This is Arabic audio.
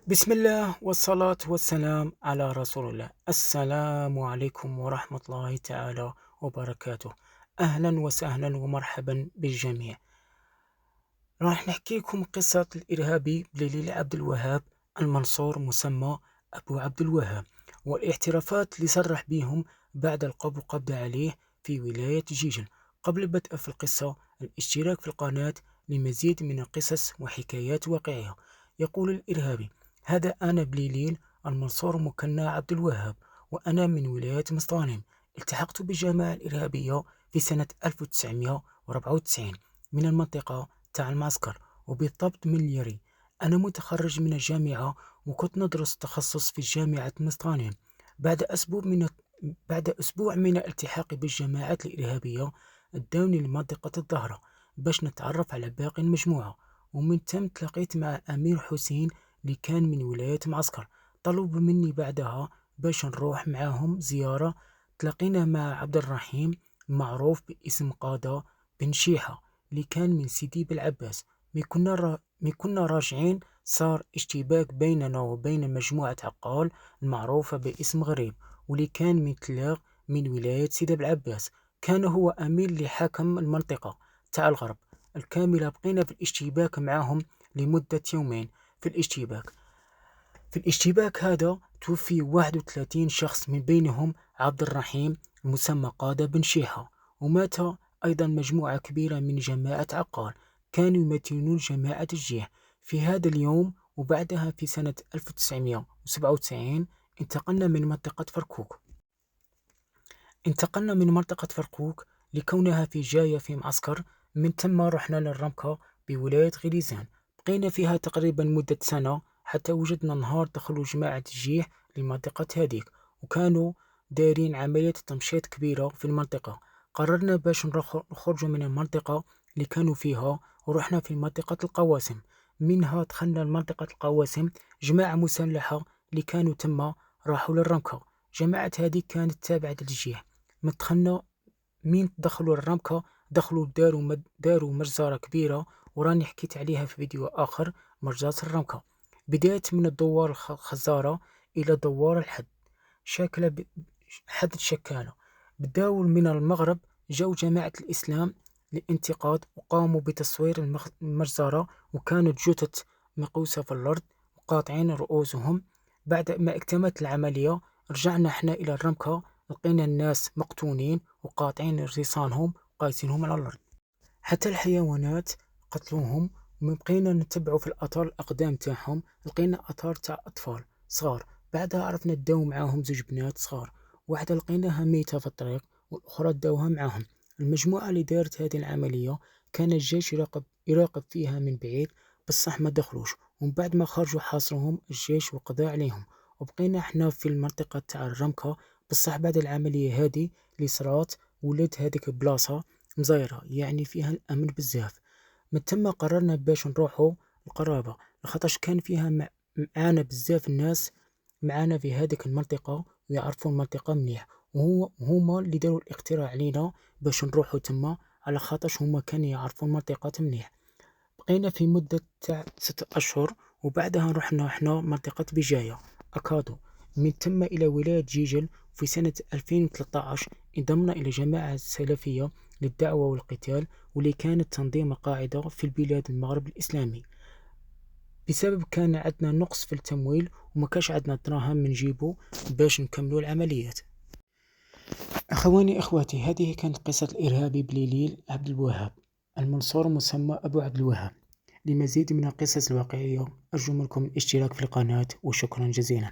بسم الله والصلاة والسلام على رسول الله. السلام عليكم ورحمة الله تعالى وبركاته. أهلا وسهلا ومرحبا بالجميع. راح نحكي لكم قصة الإرهابي بليلي عبد الوهاب المنصور مسمى أبو عبد الوهاب، والاعترافات اللي صرح بهم بعد القبض عليه في ولاية جيجل. قبل البدء في القصة، الاشتراك في القناة لمزيد من القصص وحكايات واقعية. يقول الإرهابي: هذا أنا بليلين المنصور مكنى عبد الوهاب، وأنا من ولاية مسطانم. التحقت بالجماعة الإرهابية في سنة 1994 من المنطقة تاع المعسكر، وبالضبط من اليري. أنا متخرج من الجامعة، وكنت ندرس تخصص في جامعة مسطانم. بعد أسبوع من بعد أسبوع من الالتحاق بالجماعات الإرهابية، ادوني لمنطقة الظهرة باش نتعرف على باقي المجموعة. ومن ثم تلاقيت مع أمير حسين اللي كان من ولاية معسكر. طلب مني بعدها باش نروح معاهم زيارة. تلاقينا مع عبد الرحيم، معروف باسم قادة بن شيحة، اللي كان من سيدي بالعباس. مي كنا راجعين، صار اشتباك بيننا وبين مجموعة عقال المعروفة باسم غريب، واللي كان من تلاغ من ولاية سيدي بالعباس. كان هو أمير لحاكم المنطقة تاع الغرب الكاملة. بقينا في الاشتباك معهم لمدة يومين. في الاشتباك هذا توفي 31 شخص، من بينهم عبد الرحيم المسمى قادة بن شيحة. ومات أيضا مجموعة كبيرة من جماعة عقال كانوا يمثلون جماعة الجيح في هذا اليوم. وبعدها في سنة 1997 انتقلنا من منطقة فرقوك لكونها في جاية في معسكر. من ثم رحنا للرمكة بولاية غليزان، بقينا فيها تقريبا مدة سنة حتى وجدنا نهار دخلوا جماعة الجيح لمنطقة هذيك، وكانوا دايرين عملية تمشيط كبيرة في المنطقة. قررنا باش نخرج من المنطقة اللي كانوا فيها، ورحنا في منطقة القواسم. منها دخلنا لمنطقة القواسم، جماعة مسلحة اللي كانوا تما راحوا للرمكة. جماعة هذه كانت تابعة للجيح. دخلنا، مين دخلوا الرمكة دخلوا داروا مجزرة كبيرة، وراني حكيت عليها في فيديو آخر، مجزرة الرمكة. بداية من الدوار الخزارة إلى دوار الحد شكل حد الشكالة. بداول من المغرب جو جماعة الإسلام للانتقاد، وقاموا بتصوير المجزرة، وكانت جثث مقوسة في الأرض وقاطعين رؤوسهم. بعد ما اكتملت العملية رجعنا احنا إلى الرمكة، لقينا الناس مقتولين وقاطعين رصانهم وقايسينهم على الأرض. حتى الحيوانات قتلوهم. وبقينا نتبعوا في الآثار الأقدام تاعهم، لقينا آثار تاع أطفال صغار. بعدها عرفنا داو معاهم زوج بنات صغار، واحدة لقيناها ميتة في الطريق والأخرى داوها معاهم. المجموعة اللي دارت هذه العملية كان الجيش يراقب فيها من بعيد، بصح ما دخلوش. ومن بعد ما خرجوا حاصرهم الجيش وقضى عليهم. وبقينا احنا في المنطقة تاع الرمكة. بصح بعد العملية هذه اللي صرات، ولات هذيك البلاصة مزيرة، يعني فيها الأمن بزاف. من تما قررنا باش نروحوا القرابة، لخاطرش كان فيها معانا بزاف الناس معانا في هذيك المنطقة ويعرفوا المنطقة مليح. هما اللي داروا الاقتراح علينا باش نروحوا تما، على خاطرش هما كانوا يعرفوا المنطقة مليح. بقينا في مدة تاع 6 أشهر، وبعدها رحنا احنا منطقة بجاية أكادو. من ثم إلى ولاية جيجل. في سنة 2013 انضمنا إلى جماعة السلفية للدعوة والقتال، واللي كانت تنظيم قاعدة في البلاد المغرب الإسلامي، بسبب كان عندنا نقص في التمويل وما كاش عندنا دراهم من جيبو باش نكملوا العمليات. أخواني أخواتي، هذه كانت قصة الإرهابي بليليل عبد الوهاب المنصور مسمى أبو عبد الوهاب. لمزيد من القصص الواقعية أرجو منكم الاشتراك في القناة، وشكرا جزيلا.